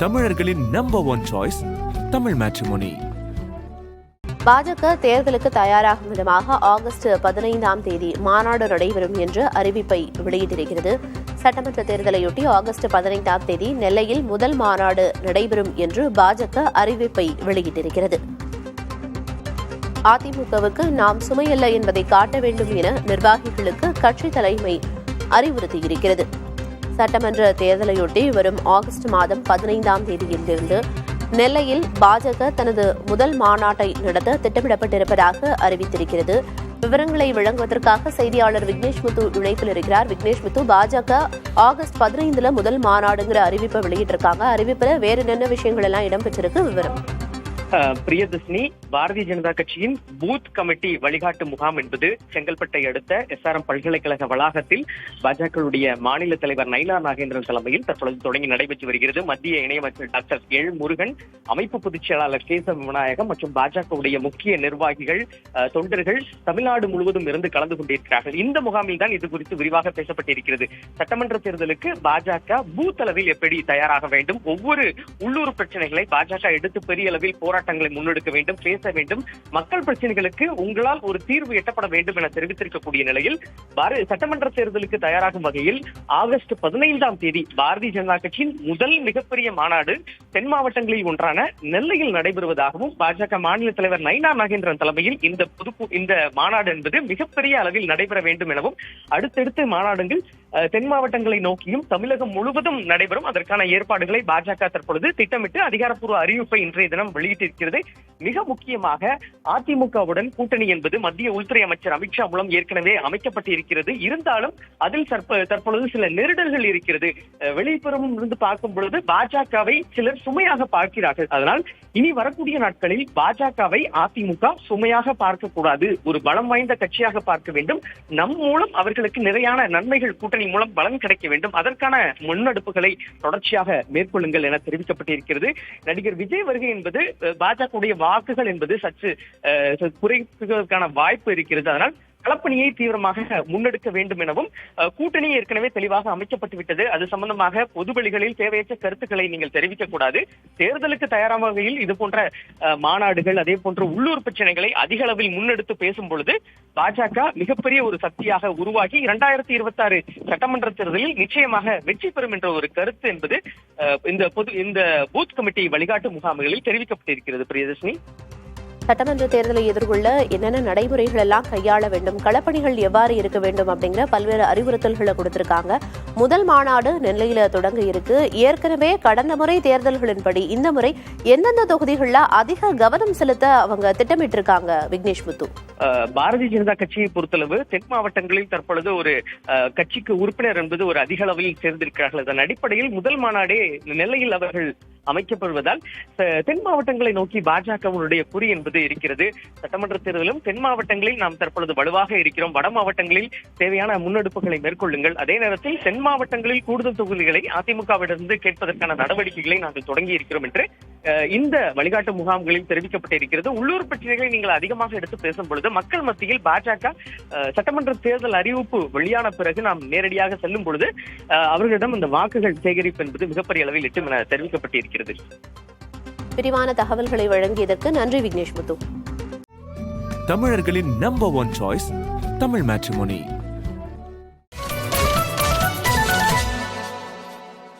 தமிழர்களின் number one choice Tamil matrimony. பாஜக தேர்தலுக்கு தயாராகும் விதமாக ஆகஸ்ட் 15ஆம் தேதி மாநாடு நடைபெறும் என்று அறிவிப்பை வெளியிட்டிருக்கிறது. சட்டமன்ற தேர்தலையொட்டி ஆகஸ்ட் 15ஆம் தேதி நெல்லையில் முதல் மாநாடு நடைபெறும் என்று பாஜக அறிவிப்பை வெளியிட்டிருக்கிறது. அதிமுகவுக்கு நாம் சுமையல்ல என்பதை காட்ட வேண்டும் என நிர்வாகிகளுக்கு கட்சி தலைமை அறிவுறுத்தியிருக்கிறது. சட்டமன்ற தேர்தலையொட்டி வரும் ஆகஸ்ட் மாதம் 15ஆம் தேதியிலிருந்து நெல்லையில் பாஜக தனது முதல் மாநாட்டை நடத்த திட்டமிடப்பட்டிருப்பதாக அறிவித்திருக்கிறது. விவரங்களை வழங்குவதற்காக செய்தியாளர் விக்னேஷ் முத்து இணைப்பில் இருக்கிறார். விக்னேஷ் முத்து, பாஜக ஆகஸ்ட் 15 முதல் மாநாடுங்கிற அறிவிப்பை வெளியிட்டிருக்காங்க. அறிவிப்புல வேறு என்னென்ன விஷயங்கள் எல்லாம் இடம்பெற்றிருக்கு, விவரம்? பிரியதர்ஷினி, பாரதிய ஜனதா கட்சியின் பூத் கமிட்டி வழிகாட்டு முகாம் என்பது செங்கல்பட்டை அடுத்த SRM பல்கலைக்கழக வளாகத்தில் பாஜகவுடைய மாநில தலைவர் நயினார் நாகேந்திரன் தலைமையில் தற்பொழுது தொடங்கி நடைபெற்று வருகிறது. மத்திய இணையமைச்சர் டாக்டர் எல் முருகன், அமைப்பு பொதுச் செயலாளர் கேசவ விநாயகம் மற்றும் பாஜகவுடைய முக்கிய நிர்வாகிகள், தொண்டர்கள் தமிழ்நாடு முழுவதும் இருந்து கலந்து கொண்டிருக்கிறார்கள். இந்த முகாமில் தான் இது குறித்து விரிவாக பேசப்பட்டிருக்கிறது. சட்டமன்ற தேர்தலுக்கு பாஜக பூத் அளவில் எப்படி தயாராக வேண்டும், ஒவ்வொரு உள்ளூர் பிரச்சனைகளை பாஜக எடுத்து பெரிய அளவில் போராட்டங்களை முன்னெடுக்க வேண்டும், பேச வேண்டும், மக்கள் பிரச்சனைகளுக்கு உங்களால் ஒரு தீர்வு எட்டப்பட வேண்டும் என தெரிவித்திருக்கக்கூடிய நிலையில் சட்டமன்ற தேர்தலுக்கு தயாராகும் வகையில் ஆகஸ்ட் 15ஆம் தேதி பாரதிய ஜனதா கட்சியின் முதல் மிகப்பெரிய மாநாடு தென் மாவட்டங்களில் ஒன்றான நெல்லையில் நடைபெறுவதாகவும் பாஜக மாநில தலைவர் நயினார் நாகேந்திரன் தலைமையில் இந்த மாநாடு என்பது மிகப்பெரிய அளவில் நடைபெற வேண்டும் எனவும், அடுத்தடுத்து மாநாடுகள் தென் மாவட்டங்களை நோக்கியும் தமிழகம் முழுவதும் நடைபெறும், அதற்கான ஏற்பாடுகளை பாஜக தற்பொழுது திட்டமிட்டு அதிகாரப்பூர்வ அறிவிப்பை இன்றைய தினம் வெளியிட்டிருக்கிறது. மிக முக்கியமாக அதிமுகவுடன் கூட்டணி என்பது மத்திய உள்துறை அமைச்சர் அமித்ஷா மூலம் ஏற்கனவே அமைக்கப்பட்டிருக்கிறது. இருந்தாலும் அதில் தற்பொழுது சில நெருடல்கள் இருக்கிறது. வெளிப்புறம் இருந்து பார்க்கும் பொழுது பாஜகவை சிலர் சுமையாக பார்க்கிறார்கள். அதனால் இனி வரக்கூடிய நாட்களில் பாஜகவை அதிமுக சுமையாக பார்க்க கூடாது, ஒரு பலம் வாய்ந்த கட்சியாக பார்க்க வேண்டும். நம் மூலம் அவர்களுக்கு நிறையான நன்மைகள் கூட்டணி மூலம் பலன் கிடைக்க வேண்டும். அதற்கான முன்னெடுப்புகளை தொடர்ச்சியாக மேற்கொள்ளுங்கள் என தெரிவிக்கப்பட்டிருக்கிறது. நடிகர் விஜய் வருகை என்பது பாஜகவுடைய வாக்குகள் என்பது சற்று குறைப்பதற்கான வாய்ப்பு இருக்கிறது. அதனால் களப்பணியை தீவிரமாக முன்னெடுக்க வேண்டும் எனவும், கூட்டணி ஏற்கனவே தெளிவாக அமைக்கப்பட்டு விட்டது. அது சம்பந்தமாக பொது வெளிகளில் தேவையற்ற கருத்துக்களை நீங்கள் தெரிவிக்க கூடாது. தேர்தலுக்கு தயாரான வகையில் இது போன்ற மாநாடுகள், அதே போன்ற உள்ளூர் பிரச்சனைகளை அதிக அளவில் முன்னெடுத்து பேசும் பொழுது பாஜக மிகப்பெரிய ஒரு சக்தியாக உருவாகி 2026 சட்டமன்ற தேர்தலில் நிச்சயமாக வெற்றி பெறும் என்ற ஒரு கருத்து என்பது இந்த பூத் கமிட்டி வழிகாட்டு முகாம்களில் தெரிவிக்கப்பட்டிருக்கிறது. பிரியதர்ஷினி, சட்டமன்ற தேர்தலை எதிர்கொள்ள என்னென்ன நடைமுறைகள் எல்லாம் கையாள வேண்டும், களப்பணிகள் எவ்வாறு இருக்க வேண்டும் அப்படிங்கிற பல்வேறு அறிவுறுத்தல்களை கொடுத்திருக்காங்க. முதல் மாநாடு நெல்லையில தொடங்க இருக்கு. ஏற்கனவே கடந்த முறை தேர்தல்களின்படி இந்த முறை எந்தெந்த தொகுதிகளில் அதிக கவனம் செலுத்த அவங்க திட்டமிட்டு இருக்காங்க? விக்னேஷ் முத்து, பாரதிய ஜனதா கட்சியை பொறுத்தளவு தென் மாவட்டங்களில் தற்பொழுது ஒரு கட்சிக்கு உறுப்பினர் என்பது ஒரு அதிக அளவில் சேர்ந்திருக்கிறார்கள். அதன் அடிப்படையில் முதல் மாநாடே நெல்லையில் அவர்கள் அமைக்கப்படுவதால் தென் மாவட்டங்களை நோக்கி பாஜகவுடைய குறி என்பது இருக்கிறது. சட்டமன்ற தேர்தலும் தென் மாவட்டங்களில் நாம் தற்பொழுது வலுவாக இருக்கிறோம். வட மாவட்டங்களில் தேவையான முன்னெடுப்புகளை மேற்கொள்ளுங்கள். அதே நேரத்தில் தென் மாவட்டங்களில் கூடுதல் தொகுதிகளை அதிமுகவிலிருந்து கேட்பதற்கான நடவடிக்கைகளை நாங்கள் தொடங்கி இருக்கிறோம் என்று இந்த வழிகாட்டு முகாம்களில் தெரிவிக்கப்பட்டிருக்கிறது. உள்ளூர் பிரச்சனைகளை நீங்கள் அதிகமாக எடுத்து பேசும் பொழுது மக்கள் மத்தியில் பாஜக சட்டமன்ற தேர்தல் அறிவிப்பு வெளியான பிறகு நாம் நேரடியாக செல்லும் பொழுது அவர்களிடம் இந்த வாக்குகள் சேகரிப்பு என்பது மிகப்பெரிய அளவில் எட்டும் என தெரிவிக்கப்பட்டிருக்கிறது. விரிவான தகவல்களை வழங்கியதற்கு நன்றி விக்னேஷ் முத்து. தமிழர்களின் number one choice Tamil matrimony.